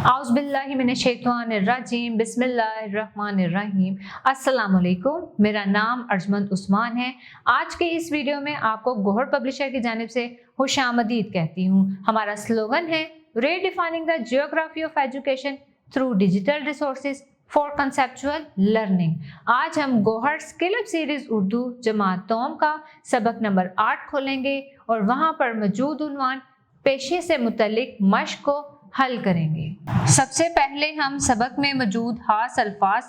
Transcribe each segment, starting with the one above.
आउज़ बिल्लाहि मिनश शैतानिर रजीम, बिस्मिल्लाहिर्रहमानिर्रहीम। अस्सलाम वालेकुम, मेरा नाम अर्जमंद उस्मान है। आज के इस वीडियो में आपको गौहर पब्लिशर की जानिब से खुशामदीद कहती हूँ। हमारा स्लोगन है redefining the geography of education through digital resources for conceptual learning. आज हम Gauhar skill up series Urdu जमात तौम का सबक नंबर 8 खोलेंगे और वहाँ पर मौजूद उन्वान पेशे से मुतल्लिक मश्क को हल करेंगे। सबसे पहले हम सबक में मौजूद खास अल्फाज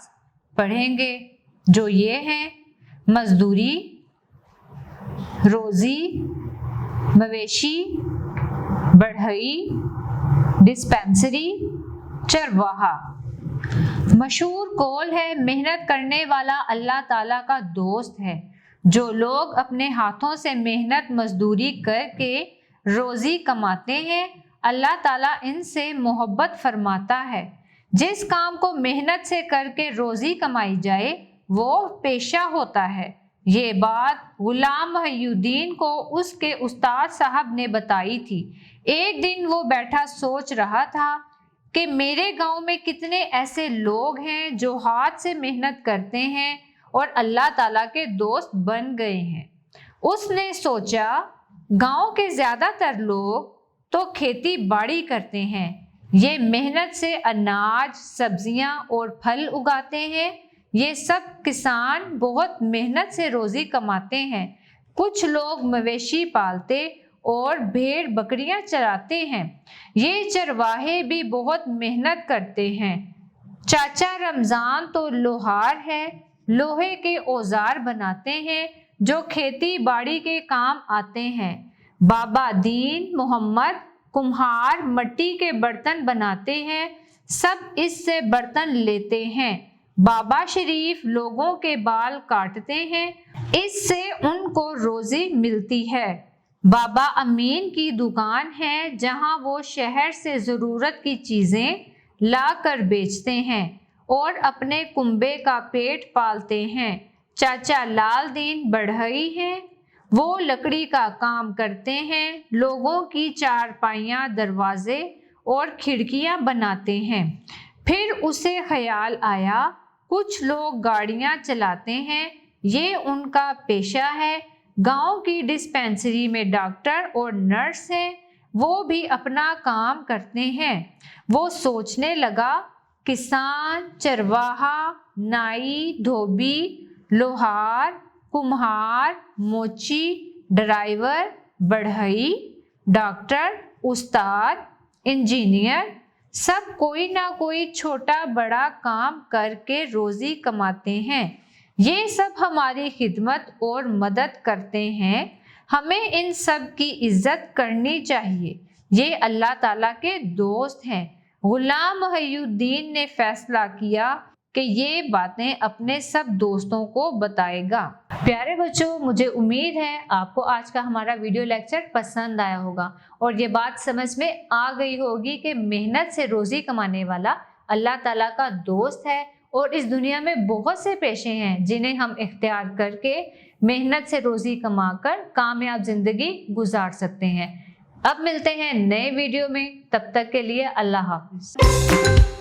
पढ़ेंगे जो ये हैं मजदूरी, रोज़ी, मवेशी, बढ़ई, डिस्पेंसरी, चरवाहा। मशहूर कौल है मेहनत करने वाला अल्लाह ताला का दोस्त है। जो लोग अपने हाथों से मेहनत मजदूरी करके रोज़ी कमाते हैं अल्लाह ताला इनसे मोहब्बत फरमाता है। जिस काम को मेहनत से करके रोज़ी कमाई जाए वो पेशा होता है। ये बात गुलाम मुहिउद्दीन को उसके उस्ताद साहब ने बताई थी। एक दिन वो बैठा सोच रहा था कि मेरे गांव में कितने ऐसे लोग हैं जो हाथ से मेहनत करते हैं और अल्लाह ताला के दोस्त बन गए हैं। उसने सोचा गांव के ज़्यादातर लोग तो खेती बाड़ी करते हैं, ये मेहनत से अनाज, सब्जियां और फल उगाते हैं। ये सब किसान बहुत मेहनत से रोज़ी कमाते हैं। कुछ लोग मवेशी पालते और भेड़ बकरियां चराते हैं। ये चरवाहे भी बहुत मेहनत करते हैं। चाचा रमज़ान तो लोहार है, लोहे के औजार बनाते हैं जो खेती बाड़ी के काम आते हैं। बाबा दीन मोहम्मद कुम्हार मिट्टी के बर्तन बनाते हैं, सब इससे बर्तन लेते हैं। बाबा शरीफ लोगों के बाल काटते हैं, इससे उनको रोज़ी मिलती है। बाबा अमीन की दुकान है जहां वो शहर से ज़रूरत की चीज़ें ला कर बेचते हैं और अपने कुंबे का पेट पालते हैं। चाचा लाल दीन बढ़ई हैं, वो लकड़ी का काम करते हैं, लोगों की चारपाइयाँ, दरवाजे और खिड़कियाँ बनाते हैं। फिर उसे ख्याल आया कुछ लोग गाड़ियाँ चलाते हैं, ये उनका पेशा है। गांव की डिस्पेंसरी में डॉक्टर और नर्स हैं, वो भी अपना काम करते हैं। वो सोचने लगा किसान, चरवाहा, नाई, धोबी, लोहार, कुम्हार, मोची, ड्राइवर, बढ़ई, डॉक्टर, उस्ताद, इंजीनियर, सब कोई ना कोई छोटा बड़ा काम करके रोज़ी कमाते हैं। ये सब हमारी खिदमत और मदद करते हैं। हमें इन सब की इज्जत करनी चाहिए। ये अल्लाह ताला के दोस्त हैं। गुलाम मुहिउद्दीन ने फैसला किया कि ये बातें अपने सब दोस्तों को बताएगा। प्यारे बच्चों, मुझे उम्मीद है आपको आज का हमारा वीडियो लेक्चर पसंद आया होगा और ये बात समझ में आ गई होगी कि मेहनत से रोज़ी कमाने वाला अल्लाह ताला का दोस्त है और इस दुनिया में बहुत से पेशे हैं जिन्हें हम इख्तियार करके मेहनत से रोज़ी कमाकर कामयाब ज़िंदगी गुजार सकते हैं। अब मिलते हैं नए वीडियो में, तब तक के लिए अल्लाह हाफ़िज़।